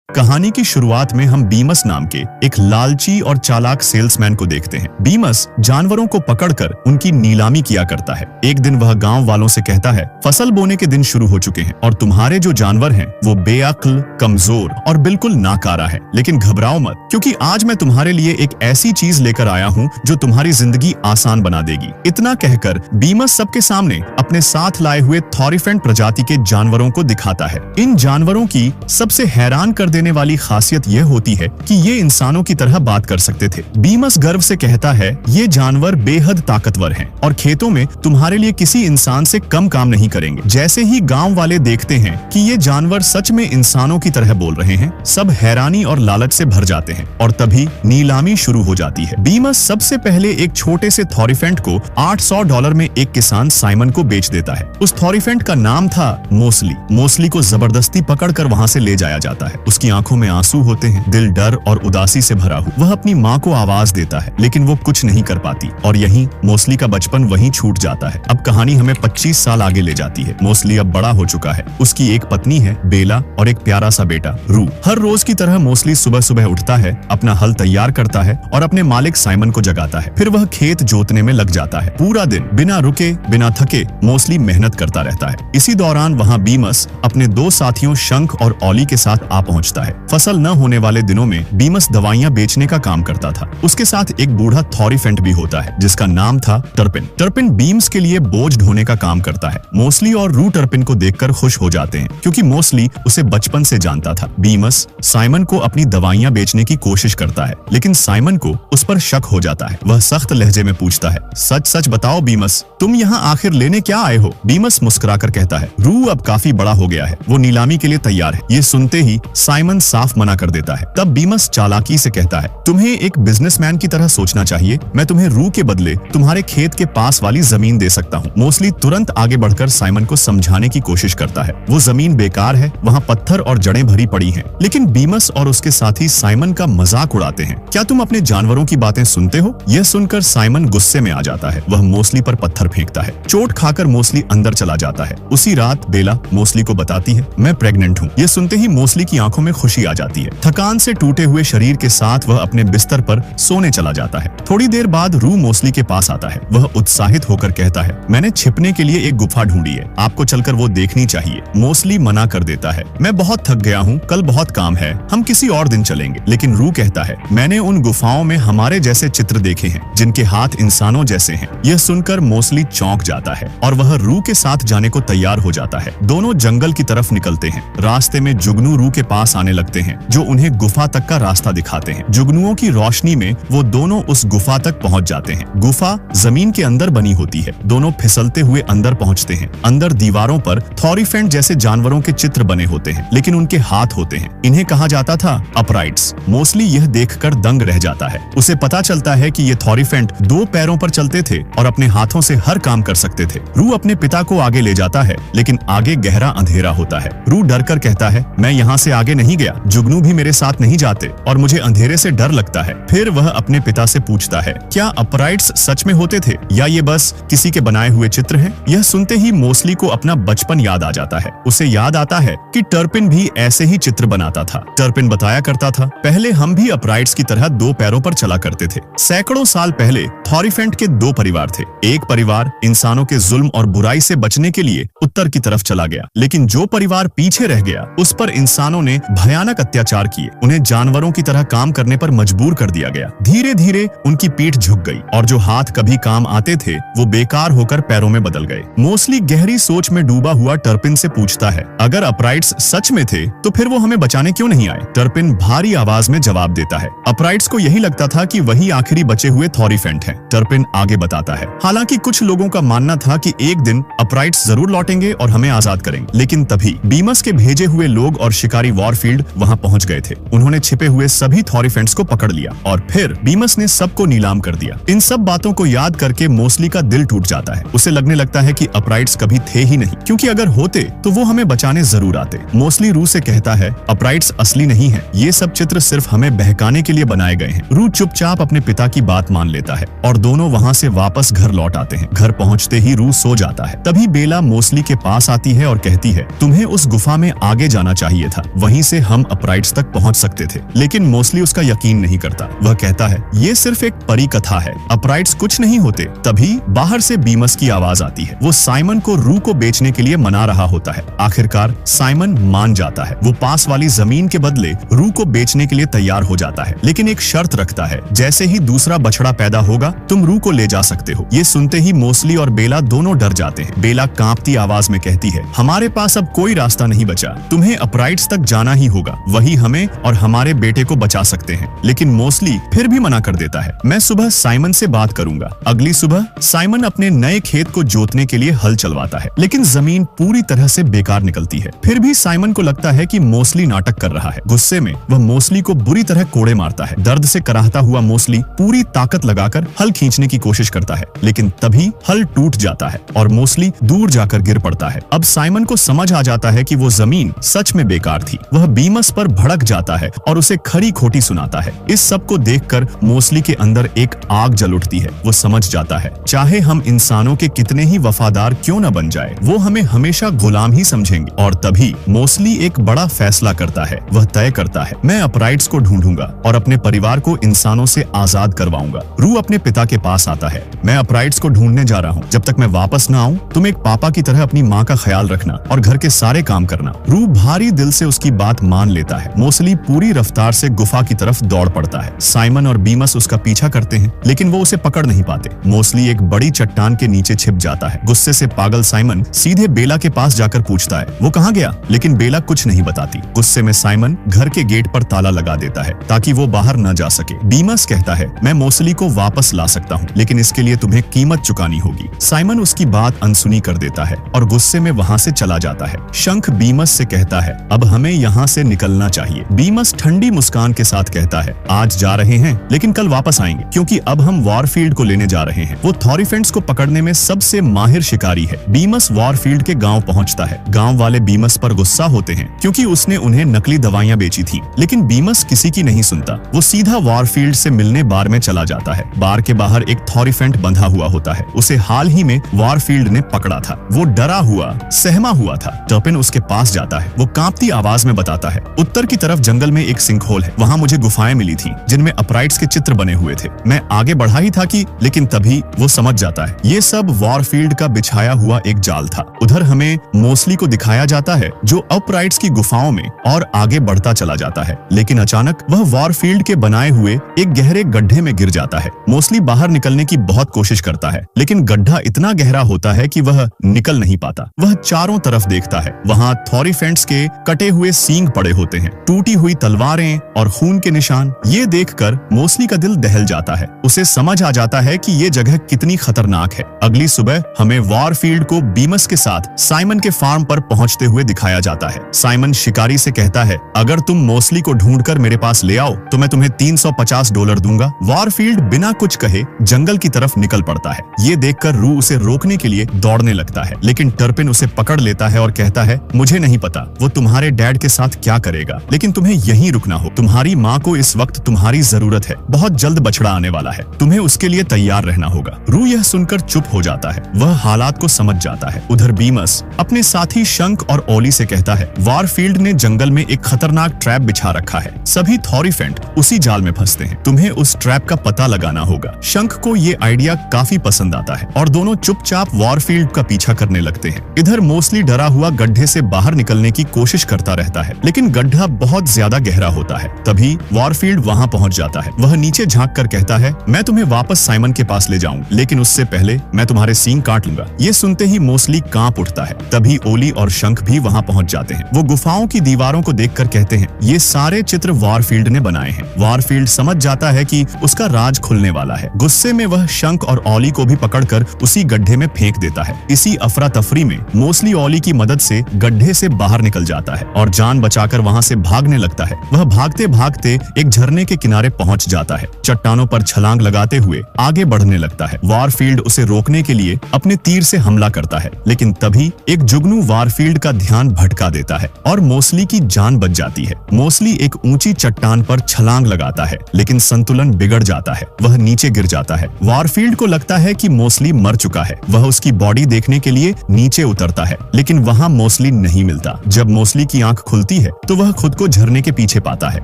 कहानी की शुरुआत में हम बीमस नाम के एक लालची और चालाक सेल्समैन को देखते हैं। बीमस जानवरों को पकड़कर उनकी नीलामी किया करता है। एक दिन वह गांव वालों से कहता है, फसल बोने के दिन शुरू हो चुके हैं और तुम्हारे जो जानवर हैं वो बेअक्ल, कमजोर और बिल्कुल नाकारा है। लेकिन घबराओ मत, क्योंकि आज मैं तुम्हारे लिए एक ऐसी चीज लेकर आया हूँ जो तुम्हारी जिंदगी आसान बना देगी। इतना कहकर बीमस सबके सामने अपने साथ लाए हुए थॉरिफेंट प्रजाति के जानवरों को दिखाता है। इन जानवरों की सबसे हैरान कर देने वाली खासियत यह होती है कि ये इंसानों की तरह बात कर सकते थे। बीमस गर्व से कहता है, ये जानवर बेहद ताकतवर हैं और खेतों में तुम्हारे लिए किसी इंसान से कम काम नहीं करेंगे। जैसे ही गांव वाले देखते हैं कि ये जानवर सच में इंसानों की तरह बोल रहे हैं, सब हैरानी और लालच से भर जाते हैं और तभी नीलामी शुरू हो जाती है। बीमस सबसे पहले एक छोटे से थॉरिफेंट को $800 में एक किसान साइमन को बेच देता है। उस थॉरिफेंट का नाम था मोस्ली। मोस्ली को जबरदस्ती पकड़कर वहां से ले जाया जाता है। उसकी आंखों में आंसू होते हैं, दिल डर और उदासी से भरा हुआ। वह अपनी माँ को आवाज देता है, लेकिन वो कुछ नहीं कर पाती और यहीं मोस्ली का बचपन वहीं छूट जाता है। अब कहानी हमें 25 साल आगे ले जाती है। मोस्ली अब बड़ा हो चुका है। उसकी एक पत्नी है बेला और एक प्यारा सा बेटा रू। हर रोज की तरह मोस्ली सुबह सुबह उठता है, अपना हल तैयार करता है और अपने मालिक साइमन को जगाता है। फिर वह खेत जोतने में लग जाता है। पूरा दिन बिना रुके बिना थके मोस्ली मेहनत करता रहता है। इसी दौरान वहाँ बीमस अपने दो साथियों शंख और ऑली के साथ आ पहुँचता है। फसल न होने वाले दिनों में बीमस दवाइयां बेचने का काम करता था। उसके साथ एक बूढ़ा थॉरिफेंट भी होता है जिसका नाम था टर्पिन। टर्पिन बीम्स के लिए बोझ ढोने का काम करता है। मोस्ली और रू टर्पिन को देखकर खुश हो जाते हैं, क्योंकि मोस्ली उसे बचपन से जानता था। बीमस साइमन को अपनी दवाइयां बेचने की कोशिश करता है, लेकिन साइमन को उस पर शक हो जाता है। वह सख्त लहजे में पूछता है, सच सच बताओ बीमस, तुम यहाँ आखिर लेने क्या आए हो? बीमस मुस्कुराकर कहता है, रू अब काफी बड़ा हो गया है, वो नीलामी के लिए तैयार है। ये सुनते ही साइमन साफ मना कर देता है। तब बीमस चालाकी से कहता है, तुम्हें एक बिजनेसमैन की तरह सोचना चाहिए। मैं तुम्हें रू के बदले तुम्हारे खेत के पास वाली जमीन दे सकता हूँ। मोस्ली तुरंत आगे बढ़कर साइमन को समझाने की कोशिश करता है। वो जमीन बेकार है, वहाँ पत्थर और जड़ें भरी पड़ी हैं। लेकिन बीमस और उसके साथी साइमन का मजाक उड़ाते हैं। क्या तुम अपने जानवरों की बातें सुनते हो? यह सुनकर साइमन गुस्से में आ जाता है। वह मोस्ली पर पत्थर फेंकता है। चोट खाकर मोस्ली अंदर चला जाता है। उसी रात बेला मोस्ली को बताती है, मैं प्रेग्नेंट हूँ। यह सुनते ही मोस्ली की आंखों में खुशी आ जाती है। थकान से टूटे हुए शरीर के साथ वह अपने बिस्तर पर सोने चला जाता है। थोड़ी देर बाद रू मोस्ली के पास आता है। वह उत्साहित होकर कहता है, मैंने छिपने के लिए एक गुफा ढूंढी है, आपको चलकर वो देखनी चाहिए। मोस्ली मना कर देता है, मैं बहुत थक गया हूँ, कल बहुत काम है, हम किसी और दिन चलेंगे। लेकिन रू कहता है, मैंने उन गुफाओं में हमारे जैसे चित्र देखे हैं जिनके हाथ इंसानों जैसे हैं। यह सुनकर मोस्ली चौंक जाता है और वह रू के साथ जाने को तैयार हो जाता है। दोनों जंगल की तरफ निकलते हैं। रास्ते में जुगनू रू के पास आने लगते हैं, जो उन्हें गुफा तक का रास्ता दिखाते हैं। जुगनुओं की रोशनी में वो दोनों उस गुफा तक पहुंच जाते हैं। गुफा जमीन के अंदर बनी होती है। दोनों फिसलते हुए अंदर पहुंचते हैं। अंदर दीवारों पर थॉरिफेंट जैसे जानवरों के चित्र बने होते हैं, लेकिन उनके हाथ होते हैं। इन्हें कहा जाता था अपराइट्स। मोस्ली यह देखकर दंग रह जाता है। उसे पता चलता है कि ये थॉरिफेंट दो पैरों पर चलते थे और अपने हाथों से हर काम कर सकते थे। रू अपने पिता को आगे ले जाता है, लेकिन आगे गहरा अंधेरा होता है। रू डरकर कहता है, मैं यहाँ से आगे नहीं गया, जुगनू भी मेरे साथ नहीं जाते और मुझे अंधेरे से डर लगता है। फिर वह अपने पिता से पूछता है, क्या अपराइट्स सच में होते थे या ये बस किसी के बनाए हुए चित्र हैं? यह सुनते ही मोस्ली को अपना बचपन याद आ जाता है। उसे याद आता है कि टर्पिन भी ऐसे ही चित्र बनाता था। टर्पिन बताया करता था, पहले हम भी अपराइट्स की तरह दो पैरों पर चला करते थे। सैकड़ों साल पहले थॉरिफेंट के दो परिवार थे। एक परिवार इंसानों के जुल्म और बुराई से बचने के लिए उत्तर की तरफ चला गया, लेकिन जो परिवार पीछे रह गया उस पर इंसानों ने भयानक अत्याचार किए। उन्हें जानवरों की तरह काम करने पर मजबूर कर दिया गया। धीरे धीरे उनकी पीठ झुक गई और जो हाथ कभी काम आते थे वो बेकार होकर पैरों में बदल गए। मोस्ली गहरी सोच में डूबा हुआ टर्पिन से पूछता है, अगर अपराइट्स सच में थे तो फिर वो हमें बचाने क्यों नहीं आए? टर्पिन भारी आवाज में जवाब देता है, अपराइट्स को यही लगता था कि वही आखिरी बचे हुए थॉरिफेंट हैं। टर्पिन आगे बताता है, हालांकि कुछ लोगों का मानना था कि एक दिन अपराइट्स जरूर लौटेंगे और हमें आजाद करेंगे। लेकिन तभी बीमस के भेजे हुए लोग और शिकारी वॉरफील्ड वहां पहुंच गए थे। उन्होंने छिपे हुए सभी थॉरिफेंट्स को पकड़ लिया और फिर बीमस ने सबको नीलाम कर दिया। इन सब बातों को याद करके मोस्ली का दिल टूट जाता है। उसे लगने लगता है कि अपराइट्स कभी थे ही नहीं, क्योंकि अगर होते तो वो हमें बचाने जरूर आते। मोस्ली रू से कहता है, अपराइट्स असली नहीं है, ये सब चित्र सिर्फ हमें बहकाने के लिए बनाए गए हैं। रू चुपचाप अपने पिता की बात मान लेता है और दोनों वहाँ से वापस घर लौट आते हैं। घर पहुँचते ही रू सो जाता है। तभी बेला मोस्ली के पास आती है और कहती है, तुम्हें उस गुफा में आगे जाना चाहिए था, वहीं से से हम अपराइट्स तक पहुंच सकते थे, लेकिन मोस्टली उसका यकीन नहीं करता। वह कहता है ये सिर्फ एक परी कथा है, अपराइट्स कुछ नहीं होते। तभी बाहर से बीमस की आवाज आती है। वो साइमन को रू को बेचने के लिए मना रहा होता है। आखिरकार साइमन मान जाता है। वो पास वाली जमीन के बदले रू को बेचने के लिए तैयार हो जाता है, लेकिन एक शर्त रखता है, जैसे ही दूसरा बछड़ा पैदा होगा तुम रू को ले जा सकते हो। ये सुनते ही मोस्टली और बेला दोनों डर जाते हैं। बेला कांपती आवाज में कहती है, हमारे पास अब कोई रास्ता नहीं बचा, तुम्हें अपराइट्स तक जाना ही होगा, वही हमें और हमारे बेटे को बचा सकते हैं। लेकिन मोस्टली फिर भी मना कर देता है, मैं सुबह साइमन से बात करूंगा। अगली सुबह साइमन अपने नए खेत को जोतने के लिए हल चलवाता है, लेकिन जमीन पूरी तरह से बेकार निकलती है। फिर भी साइमन को लगता है कि मोस्टली नाटक कर रहा है। गुस्से में वह मोस्टली को बुरी तरह कोड़े मारता है। दर्द से कराहता हुआ मोस्टली पूरी ताकत लगाकर हल खींचने की कोशिश करता है, लेकिन तभी हल टूट जाता है और मोस्टली दूर जाकर गिर पड़ता है। अब साइमन को समझ आ जाता है कि वो जमीन सच में बेकार थी। वह बीमस पर भड़क जाता है और उसे खरी खोटी सुनाता है। इस सब को देखकर मोस्टली के अंदर एक आग जल उठती है। वो समझ जाता है, चाहे हम इंसानों के कितने ही वफादार क्यों न बन जाए, वो हमें हमेशा गुलाम ही समझेंगे। और तभी मोस्टली एक बड़ा फैसला करता है। वह तय करता है, मैं अपराइट्स को ढूंढूंगा और अपने परिवार को इंसानों से आजाद करवाऊंगा। रू अपने पिता के पास आता है, मैं अपराइट्स को ढूंढने जा रहा हूँ। जब तक मैं वापस न आऊं, तुम एक पापा की तरह अपनी माँ का ख्याल रखना और घर के सारे काम करना। रू भारी दिल से उसकी बात मान लेता है। मोस्टली पूरी रफ्तार से गुफा की तरफ दौड़ पड़ता है। साइमन और बीमस उसका पीछा करते हैं, लेकिन वो उसे पकड़ नहीं पाते। मोस्टली एक बड़ी चट्टान के नीचे छिप जाता है। गुस्से से पागल साइमन सीधे बेला के पास जाकर पूछता है, वो कहाँ गया? लेकिन बेला कुछ नहीं बताती। गुस्से में साइमन घर के गेट पर ताला लगा देता है ताकि वो बाहर न जा सके। बीमस कहता है, मैं मोस्टली को वापस ला सकता हूँ, लेकिन इसके लिए तुम्हें कीमत चुकानी होगी। साइमन उसकी बात अनसुनी कर देता है और गुस्से में वहाँ से चला जाता है। शंख बीमस से कहता है, अब हमें यहाँ से निकलना चाहिए। बीमस ठंडी मुस्कान के साथ कहता है, आज जा रहे हैं लेकिन कल वापस आएंगे, क्योंकि अब हम वॉरफील्ड को लेने जा रहे हैं। वो थॉरीफेंट्स को पकड़ने में सबसे माहिर शिकारी है। बीमस वॉरफील्ड के गांव पहुंचता है। गांव वाले बीमस पर गुस्सा होते हैं क्योंकि उसने उन्हें नकली दवाइयां बेची थी, लेकिन बीमस किसी की नहीं सुनता। वो सीधा वॉरफील्ड से मिलने बार में चला जाता है। बार के बाहर एक थॉरीफेंट बंधा हुआ होता है। उसे हाल ही में वॉरफील्ड ने पकड़ा था। वो डरा हुआ, सहमा हुआ था। टर्पिन उसके पास जाता है। वो कांपती आवाज में बताता है, उत्तर की तरफ जंगल में एक सिंकहोल है, वहाँ मुझे गुफाएं मिली थी जिनमें अपराइट्स के चित्र बने हुए थे। मैं आगे बढ़ा ही था कि लेकिन तभी वो समझ जाता है ये सब वॉरफील्ड का बिछाया हुआ एक जाल था। उधर हमें मोस्टली को दिखाया जाता है जो अपराइट्स की गुफाओं में और आगे बढ़ता चला जाता है, लेकिन अचानक वह वॉरफील्ड के बनाए हुए एक गहरे गड्ढे में गिर जाता है। मोस्टली बाहर निकलने की बहुत कोशिश करता है, लेकिन गड्ढा इतना गहरा होता है कि वह निकल नहीं पाता। वह चारों तरफ देखता है। वहाँ थॉरीफेंट्स के कटे हुए सींग पड़े होते हैं, टूटी हुई तलवारें और खून के निशान। ये देखकर मोस्टली का दिल दहल जाता है। उसे समझ आ जाता है कि ये जगह कितनी खतरनाक है। अगली सुबह हमें वॉरफील्ड को बीमस के साथ साइमन के फार्म पर पहुंचते हुए दिखाया जाता है। साइमन शिकारी से कहता है, अगर तुम मोस्टली को ढूंढकर मेरे पास ले आओ तो मैं तुम्हें $350 दूंगा। वॉरफील्ड बिना कुछ कहे जंगल की तरफ निकल पड़ता है। ये देखकर रू उसे रोकने के लिए दौड़ने लगता है, लेकिन टर्पिन उसे पकड़ लेता है और कहता है, मुझे नहीं पता वो तुम्हारे डैड के साथ क्या करेगा, लेकिन तुम्हें यहीं रुकना हो। तुम्हारी माँ को इस वक्त तुम्हारी जरूरत है। बहुत जल्द बछड़ा आने वाला है, तुम्हें उसके लिए तैयार रहना होगा। रू यह सुनकर चुप हो जाता है। वह हालात को समझ जाता है। उधर बीमस अपने साथी शंख और ओली से कहता है, वॉरफील्ड ने जंगल में एक खतरनाक ट्रैप बिछा रखा है। सभी थॉरीफेंट उसी जाल में फंसते हैं। तुम्हें उस ट्रैप का पता लगाना होगा। शंख को ये आइडिया काफी पसंद आता है और दोनों चुपचाप वॉरफील्ड का पीछा करने लगते हैं। इधर मोस्टली डरा हुआ गड्ढे से बाहर निकलने की कोशिश करता रहता है, लेकिन गड्ढा बहुत ज्यादा गहरा होता है। तभी वॉरफील्ड वहाँ पहुँच जाता है। वह नीचे झांक कर कहता है, मैं तुम्हें वापस साइमन के पास ले जाऊं, लेकिन उससे पहले मैं तुम्हारे सींग काट लूंगा। ये सुनते ही मोस्टली कांप उठता है। तभी ओली और शंख भी वहाँ पहुँच जाते हैं। वो गुफाओं की दीवारों को देखकर कहते हैं, ये सारे चित्र वॉरफील्ड ने बनाए हैं। वॉरफील्ड समझ जाता है कि उसका राज खुलने वाला है। गुस्से में वह शंख और ओली को भी पकड़कर उसी गड्ढे में फेंक देता है। इसी अफरा तफरी में मोस्टली ओली की मदद से गड्ढे से बाहर निकल जाता है और जान बचाकर वहाँ से भागने लगता है। वह भागते भागते एक झरने के किनारे पहुँच जाता है। चट्टानों पर छलांग लगाते हुए आगे बढ़ने लगता है। वॉरफील्ड उसे रोकने के लिए अपने तीर से हमला करता है, लेकिन तभी एक जुगनू वॉरफील्ड का ध्यान भटका देता है और मोस्टली की जान बच जाती है। मोस्टली एक ऊंची चट्टान पर छलांग लगाता है, लेकिन संतुलन बिगड़ जाता है। वह नीचे गिर जाता है। वॉरफील्ड को लगता है कि मोस्टली मर चुका है। वह उसकी बॉडी देखने के लिए नीचे उतरता है, लेकिन वहाँ मोस्टली नहीं मिलता। जब मोस्टली की आंख खुलती है है तो वह खुद को झरने के पीछे पाता है।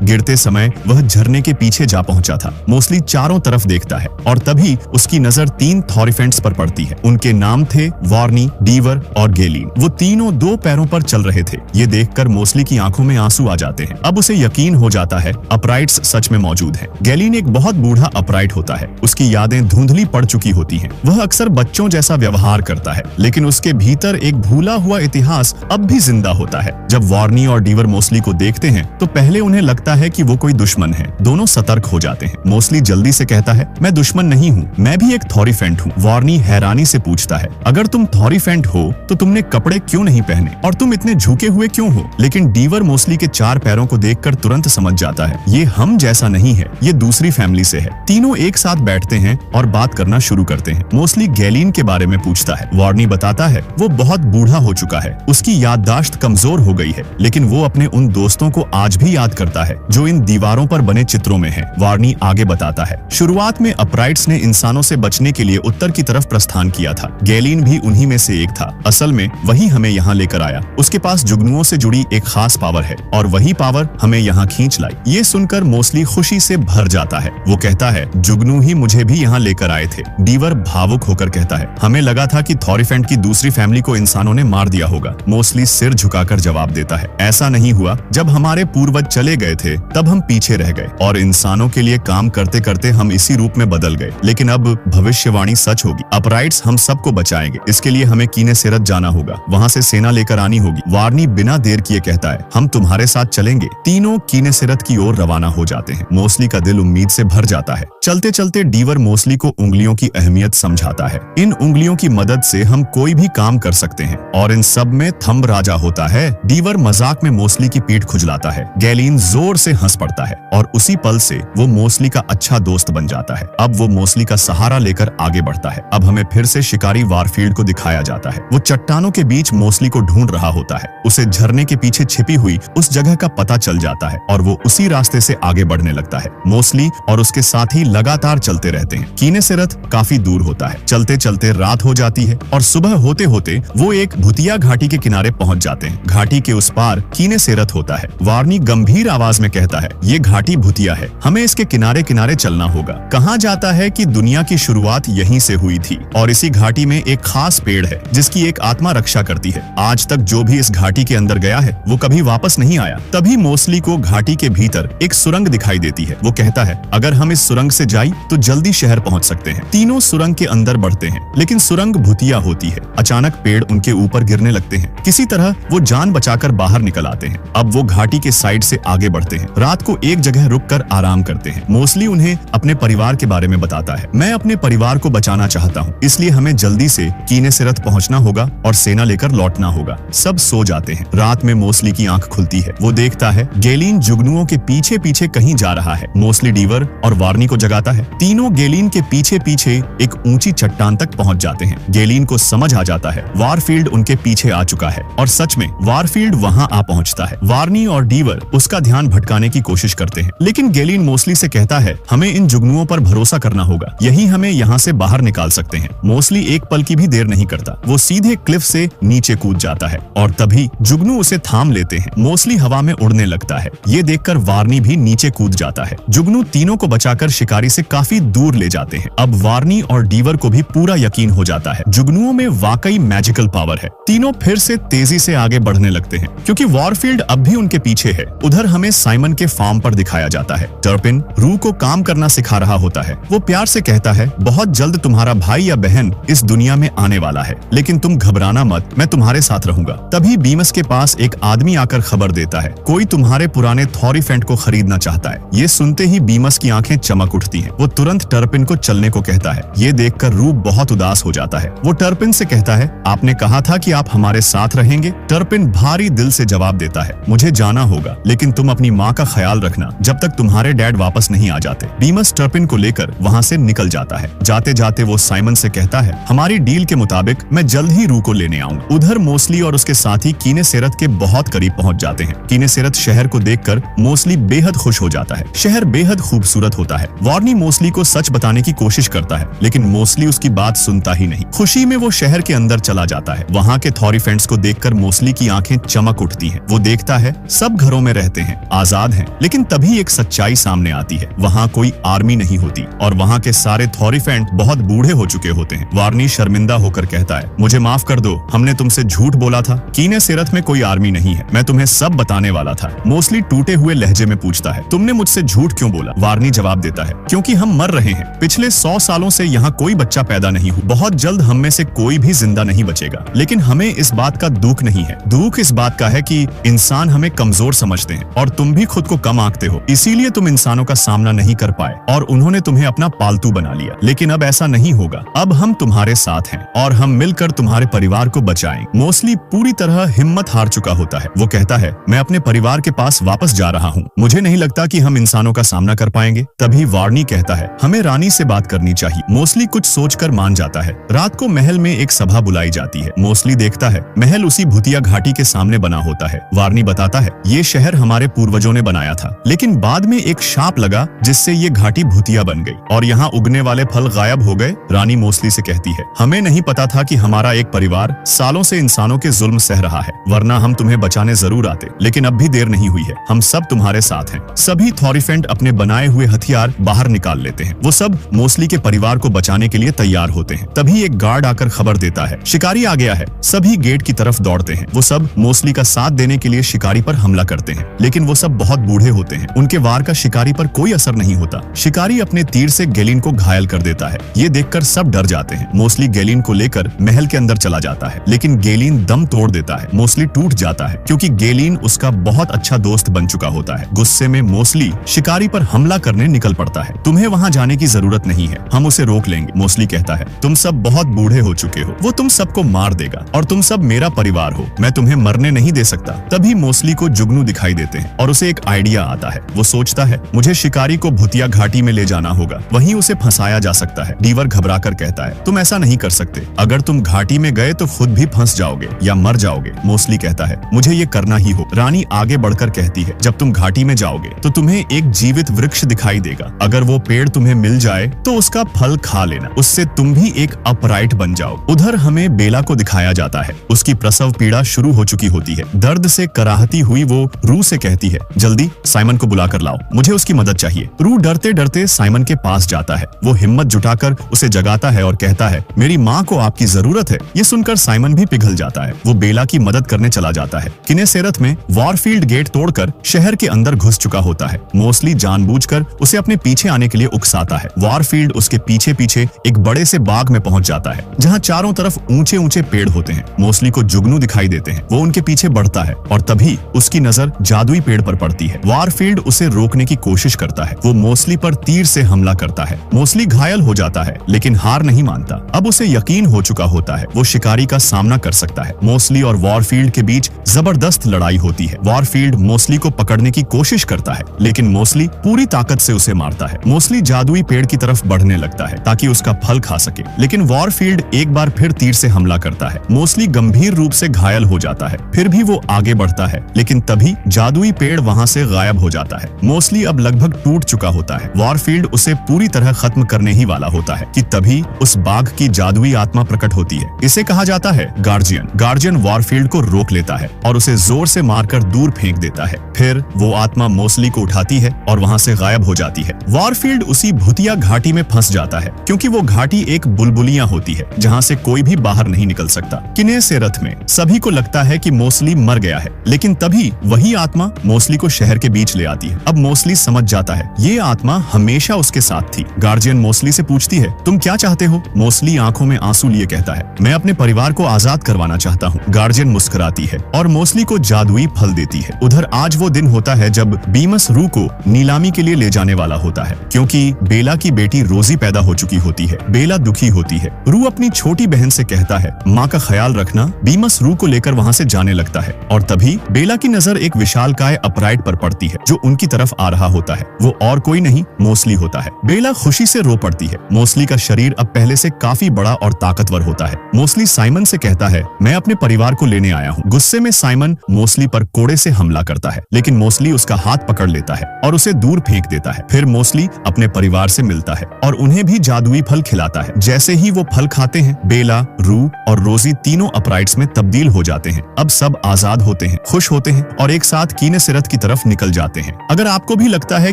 गिरते समय वह झरने के पीछे जा पहुंचा था। मोस्टली चारों तरफ देखता है और तभी उसकी नजर 3 थॉरिफेंट्स पर पड़ती है। उनके नाम थे वार्नी, डीवर और गेलीन। वो तीनों 2 पैरों पर चल रहे थे। ये देखकर मोस्टली की आंखों में आंसू आ जाते हैं। अब उसे यकीन हो जाता है अपराइट्स सच में मौजूद हैं। गेलीन एक बहुत बूढ़ा अपराइट होता है। उसकी यादें धुंधली पड़ चुकी होती हैं। वह अक्सर बच्चों जैसा व्यवहार करता है, लेकिन उसके भीतर एक भूला हुआ इतिहास अब भी जिंदा होता है। जब वार्नी और डीवर मोस्टली को देखते हैं तो पहले उन्हें लगता है कि वो कोई दुश्मन है। दोनों सतर्क हो जाते हैं। मोस्टली जल्दी से कहता है, मैं दुश्मन नहीं हूँ, मैं भी एक थॉरिफेंट हूँ। वार्नी हैरानी से पूछता है, अगर तुम थॉरिफेंट हो तो तुमने कपड़े क्यों नहीं पहने और तुम इतने झुके हुए क्यों हो? लेकिन डीवर मोस्टली के 4 पैरों को देखकर तुरंत समझ जाता है, ये हम जैसा नहीं है, ये दूसरी फैमिली से है। तीनों एक साथ बैठते हैं और बात करना शुरू करते हैं। मोस्टली गेलीन के बारे में पूछता है। वार्नी बताता है वो बहुत बूढ़ा हो चुका है, उसकी याददाश्त कमजोर हो गई है, लेकिन वो अपने उन दोस्तों को आज भी याद करता है जो इन दीवारों पर बने चित्रों में हैं। वार्नी आगे बताता है, शुरुआत में अपराइट्स ने इंसानों से बचने के लिए उत्तर की तरफ प्रस्थान किया था। गेलीन भी उन्हीं में से एक था। असल में वही हमें यहाँ लेकर आया। उसके पास जुगनुओं से जुड़ी एक खास पावर है और वही पावर हमें यहाँ खींच लाई। ये सुनकर मोस्टली खुशी से भर जाता है। वो कहता है, जुगनू ही मुझे भी यहाँ लेकर आए थे। डीवर भावुक होकर कहता है, हमें लगा था कि थॉरिफेंट की दूसरी फैमिली को इंसानों ने मार दिया होगा। मोस्टली सिर झुकाकर जवाब देता है, ऐसा नहीं हुआ। जब हमारे पूर्वज चले गए थे तब हम पीछे रह गए और इंसानों के लिए काम करते करते हम इसी रूप में बदल गए। लेकिन अब भविष्यवाणी सच होगी। अपराइट्स हम सबको बचाएंगे। इसके लिए हमें कीनेसेरत जाना होगा, वहाँ से सेना लेकर आनी होगी। वार्नी बिना देर किए कहता है, हम तुम्हारे साथ चलेंगे। तीनों कीनेसेरत की ओर रवाना हो जाते हैं। मोस्टली का दिल उम्मीद से भर जाता है। चलते चलते डीवर मोस्टली को उंगलियों की अहमियत समझाता है। इन उंगलियों की मदद से हम कोई भी काम कर सकते हैं और इन सब में थंब राजा होता है। डीवर मजाक में मोस्टली की पीठ खुजलाता है। गेलीन जोर से हंस पड़ता है और उसी पल से वो मोस्टली का अच्छा दोस्त बन जाता है। अब वो मोस्टली का सहारा लेकर आगे बढ़ता है। अब हमें फिर से शिकारी वारफील्ड को दिखाया जाता है। वो चट्टानों के बीच मोस्टली को ढूंढ रहा होता है। उसे झरने के पीछे छिपी हुई उस जगह का पता चल जाता है और वो उसी रास्ते से आगे बढ़ने लगता है। मोस्टली और उसके साथी लगातार चलते रहते हैं। कीनेसेरत काफी दूर होता है। चलते चलते रात हो जाती है और सुबह होते होते वो एक भुतिया घाटी के किनारे पहुंच जाते हैं। घाटी के उस पार कीनेसेरत होता है। वार्नी गंभीर आवाज में कहता है, ये घाटी भुतिया है, हमें इसके किनारे किनारे चलना होगा। कहा जाता है कि दुनिया की शुरुआत यहीं से हुई थी और इसी घाटी में एक खास पेड़ है जिसकी एक आत्मा रक्षा करती है। आज तक जो भी इस घाटी के अंदर गया है वो कभी वापस नहीं आया। तभी मोस्टली को घाटी के भीतर एक सुरंग दिखाई देती है। वो कहता है, अगर हम इस सुरंग से जाए तो जल्दी शहर पहुंच सकते हैं। तीनों सुरंग के अंदर बढ़ते हैं, लेकिन सुरंग भुतिया होती है। अचानक पेड़ उनके ऊपर गिरने लगते हैं। किसी तरह वो जान बचाकर बाहर निकल आते हैं। अब वो घाटी के साइड से आगे बढ़ते हैं। रात को एक जगह रुककर आराम करते हैं। मोस्टली उन्हें अपने परिवार के बारे में बताता है। मैं अपने परिवार को बचाना चाहता हूँ, इसलिए हमें जल्दी से कीनेसेरत पहुंचना होगा और सेना लेकर लौटना होगा। सब सो जाते हैं। रात में मोस्टली की आंख खुलती है। वो देखता है गेलीन जुगनुओं के पीछे पीछे कहीं जा रहा है। मोस्टली डीवर और वार्नी को जगाता है। तीनों गेलीन के पीछे पीछे एक ऊंची चट्टान तक पहुंच जाते हैं। गेलीन को समझ आ जाता है वारफील्ड उनके पीछे आ चुका है और सच में वारफील्ड वहां आ पहुंचता है। वार्नी और डीवर उसका ध्यान भटकाने की कोशिश करते हैं, लेकिन गेलीन मोस्टली से कहता है, हमें इन जुगनुओं पर भरोसा करना होगा, यही हमें यहाँ से बाहर निकाल सकते हैं। मोस्टली एक पल की भी देर नहीं करता। वो सीधे क्लिफ से नीचे कूद जाता है और तभी जुगनू उसे थाम लेते हैं। मोस्टली हवा में उड़ने लगता है। ये देखकर वार्नी भी नीचे कूद जाता है। जुगनू तीनों को बचाकर शिकारी से काफी दूर ले जाते हैं। अब वार्नी और डीवर को भी पूरा यकीन हो जाता है जुगनुओं में वाकई मैजिकल पावर है। तीनों फिर से तेजी से आगे बढ़ने लगते हैं क्योंकि वारफील्ड अब भी उनके पीछे है। उधर हमें साइमन के फार्म पर दिखाया जाता है। टर्पिन रू को काम करना सिखा रहा होता है। वो प्यार से कहता है, बहुत जल्द तुम्हारा भाई या बहन इस दुनिया में आने वाला है, लेकिन तुम घबराना मत, मैं तुम्हारे साथ रहूंगा। तभी बीमस के पास एक आदमी आकर खबर देता है, कोई तुम्हारे पुराने थॉरिफेंट को खरीदना चाहता है। ये सुनते ही बीमस की आंखें चमक उठती हैं। वो तुरंत टर्पिन को चलने को कहता है। ये देखकर रू बहुत उदास हो जाता है। वो टर्पिन से कहता है, आपने कहा था कि आप हमारे साथ रहेंगे। टर्पिन भारी दिल से जवाब देता है, मुझे जाना होगा, लेकिन तुम अपनी माँ का ख्याल रखना जब तक तुम्हारे डैड वापस नहीं आ जाते। बीमस टर्पिन को लेकर वहाँ से निकल जाता है। जाते जाते वो साइमन से कहता है, हमारी डील के मुताबिक मैं जल्द ही रू को लेने आऊंगा। उधर मोस्टली और उसके साथी कीनेसेरत के बहुत करीब पहुंच जाते हैं। कीनेसेरत शहर को देखकर मोस्टली बेहद खुश हो जाता है। शहर बेहद खूबसूरत होता है। वार्नी मोस्टली को सच बताने की कोशिश करता है, लेकिन मोस्टली उसकी बात सुनता ही नहीं। खुशी में वो शहर के अंदर चला जाता है। वहाँ के थॉरिफेंट्स को देखकर मोस्टली की आंखें चमक उठती हैं। वो देखता है सब घरों में रहते हैं, आजाद हैं, लेकिन तभी एक सच्चाई सामने आती है। वहाँ कोई आर्मी नहीं होती और वहाँ के सारे थॉरिफेंट बहुत बूढ़े हो चुके होते हैं। वार्नी शर्मिंदा होकर कहता है, मुझे माफ कर दो, हमने तुमसे झूठ बोला था। कीने सेरत में कोई आर्मी नहीं है, मैं तुम्हें सब बताने वाला था। मोस्टली टूटे हुए लहजे में पूछता है, तुमने मुझसे झूठ क्यों बोला? वार्नी जवाब देता है, क्योंकि हम मर रहे हैं। पिछले 100 सालों से यहाँ कोई बच्चा पैदा नहीं हुआ। बहुत जल्द हम में से कोई भी जिंदा नहीं बचेगा। लेकिन हमें इस बात का दुख नहीं है। दुख इस बात का है कि इंसान हमें कमजोर समझते हैं और तुम भी खुद को कम आंकते हो। इसीलिए तुम इंसानों का सामना नहीं कर पाए और उन्होंने तुम्हें अपना पालतू बना लिया। लेकिन अब ऐसा नहीं होगा। अब हम तुम्हारे साथ हैं और हम मिलकर तुम्हारे परिवार को बचाएंगे। मोस्टली पूरी तरह हिम्मत हार चुका होता है। वो कहता है, मैं अपने परिवार के पास वापस जा रहा हूँ। मुझे नहीं लगता कि हम इंसानों का सामना कर पाएंगे। तभी वार्नी कहता है, हमें रानी से बात करनी चाहिए। मोस्टली कुछ सोचकर मान जाता है। रात को महल में एक सभा बुलाई जाती है। मोस्टली देखता है महल उसी भूतिया घाटी के सामने बना होता है। वार्नी बताता है, ये शहर हमारे पूर्वजों ने बनाया था, लेकिन बाद में एक शाप लगा जिससे ये घाटी भूतिया बन गई और यहाँ उगने वाले फल गायब हो गए। रानी मोस्टली से कहती है, हमें नहीं पता था कि हमारा एक परिवार सालों से इंसानों के जुल्म सह रहा है, वरना हम तुम्हें बचाने जरूर आते। लेकिन अब भी देर नहीं हुई है, हम सब तुम्हारे साथ हैं। सभी थॉरिफेंट अपने बनाए हुए हथियार बाहर निकाल लेते हैं। वो सब मोस्टली के परिवार को बचाने के लिए तैयार होते हैं। तभी एक गार्ड आकर खबर देता है, शिकारी आ गया है। सभी गेट की तरफ दौड़ते हैं। वो सब मोस्टली का साथ देने के लिए शिकारी पर हमला करते हैं, लेकिन वो सब बहुत बूढ़े होते हैं। उनके वार का शिकारी पर कोई असर नहीं होता। शिकारी अपने तीर से गैलिन को घायल कर देता है। ये देखकर सब डर जाते हैं। मोस्टली गैलिन को लेकर महल के अंदर चला जाता है, लेकिन गैलिन दम तोड़ देता है। मोस्टली टूट जाता है क्योंकि गैलिन उसका बहुत अच्छा दोस्त बन चुका होता है। गुस्से में मोस्टली शिकारी पर हमला करने निकल पड़ता है। तुम्हें वहाँ जाने की जरूरत नहीं है, हम उसे रोक लेंगे। मोस्टली कहता है, तुम सब बहुत बूढ़े हो चुके हो, वो तुम सबको मार देगा और तुम सब मेरा परिवार हो, मैं तुम्हें मरने नहीं दे सकता। तभी मोस्टली को जुगनू दिखाई देते हैं और उसे एक आइडिया आता है। वो सोचता है, मुझे शिकारी को भूतिया घाटी में ले जाना होगा, वहीं उसे फंसाया जा सकता है। डीवर घबरा कर कहता है, तुम ऐसा नहीं कर सकते। अगर तुम घाटी में गए तो खुद भी फंस जाओगे या मर जाओगे। मोस्टली कहता है, मुझे ये करना ही हो। रानी आगे बढ़कर कहती है, जब तुम घाटी में जाओगे तो तुम्हें एक जीवित वृक्ष दिखाई देगा। अगर वो पेड़ तुम्हें मिल जाए तो उसका फल खा लेना, उससे तुम भी एक अपराइट बन जाओ। उधर हमें बेला को दिखाया जाता है। उसकी प्रसव पीड़ा शुरू हो चुकी होती है। दर्द से कराहती हुई वो रू से कहती है, जल्दी साइमन को बुला कर लाओ, मुझे उसकी मदद चाहिए। रू डरते डरते साइमन के पास जाता है। वो हिम्मत जुटाकर उसे जगाता है और कहता है, मेरी माँ को आपकी जरूरत है। ये सुनकर साइमन भी पिघल जाता है। वो बेला की मदद करने चला जाता है। किनेसेरत में वॉरफील्ड गेट तोड़कर शहर के अंदर घुस चुका होता है। मोस्टली जानबूझकर उसे अपने पीछे आने के लिए उकसाता है। वॉरफील्ड उसके पीछे पीछे एक बड़े से बाग में पहुंच जाता है, जहां चारों तरफ ऊंचे ऊंचे पेड़ होते हैं। मोस्टली को जुगनू दिखाई देते हैं। वो उनके पीछे बढ़ता है और तभी उसकी नजर जादुई पेड़ पर पड़ती है। वॉरफील्ड उसे रोकने की कोशिश करता है। वो मोस्टली पर तीर से हमला करता है। मोस्टली घायल हो जाता है, लेकिन हार नहीं मानता। अब उसे यकीन हो चुका होता है वो शिकारी का सामना कर सकता है। मोस्टली और वॉरफील्ड के बीच जबरदस्त लड़ाई होती है। वॉरफील्ड मोस्टली को पकड़ने की कोशिश करता है, लेकिन मोस्टली पूरी ताकत से उसे मारता है। मोस्टली जादुई पेड़ की तरफ बढ़ने लगता है ताकि उसका फल खा सके, लेकिन वॉरफील्ड एक बार फिर तीर से हमला करता है। मोस्टली गंभीर रूप से घायल हो जाता है। फिर भी वो आगे बढ़ता है, लेकिन तभी जादुई पेड़ वहां से गायब हो जाता है। मोस्टली अब लगभग टूट चुका होता है। वॉरफील्ड उसे पूरी तरह खत्म करने ही वाला होता है कि तभी उस बाघ की जादुई आत्मा प्रकट होती है। इसे कहा जाता है गार्जियन। गार्जियन वॉरफील्ड को रोक लेता है और उसे जोर से मारकर दूर फेंक देता है। फिर वो आत्मा मोस्टली को उठाती है और वहां से गायब हो जाती है। वॉरफील्ड उसी भूतिया घाटी में फंस जाता है, क्योंकि वो घाटी एक बुलबुलियां होती है जहां से कोई भी बाहर नहीं निकल सकता। किनेसेरत में सभी को लगता है कि मोस्टली मर गया है, लेकिन तभी वही आत्मा मोस्टली को शहर के बीच ले आती है। अब मोस्टली समझ जाता है ये आत्मा हमेशा उसके साथ थी। गार्जियन मोस्टली से पूछती है, तुम क्या चाहते हो? मोस्टली आंखों में आंसू लिए कहता है, मैं अपने परिवार को आजाद करवाना चाहता हूँ। गार्जियन मुस्कुराती है और मोस्टली को जादुई फल देती है। उधर आज वो दिन होता है जब बीमस रू को नीलामी के लिए ले जाने वाला होता है, क्योंकि बेला की बेटी रोजी पैदा हो चुकी होती है। बेला दुखी होती है। रू अपनी छोटी बहन से कहता है, माँ का ख्याल रखना। बीमस रू को लेकर वहाँ से जाने लगता है और तभी बेला की नजर एक विशालकाय अपराइट पर पड़ती है जो उनकी तरफ आ रहा होता है। वो और कोई नहीं मोस्टली होता है। बेला खुशी से रो पड़ती है। मोस्टली का शरीर अब पहले से काफी बड़ा और ताकतवर होता है। मोस्टली साइमन से कहता है, मैं अपने परिवार को लेने आया हूँ। गुस्से में साइमन मोस्टली पर कोड़े से हमला करता है, लेकिन मोस्टली उसका हाथ पकड़ लेता है और उसे दूर फेंक देता है। फिर मोस्टली अपने परिवार से मिलता है और उन्हें भी जादुई फल खिलाता है। जैसे ही वो फल खाते हैं, बेला, रू और रोजी तीनों अपराइट्स में तब्दील हो जाते हैं। अब सब आजाद होते हैं। खुश होते हैं और एक साथ कीने सिरत की तरफ निकल जाते हैं। अगर आपको भी लगता है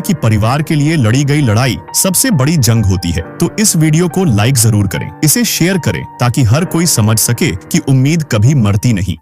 कि परिवार के लिए लड़ी गई लड़ाई सबसे बड़ी जंग होती है तो इस वीडियो को लाइक जरूर करें, इसे शेयर करें ताकि हर कोई समझ सके कि उम्मीद कभी मरती नहीं।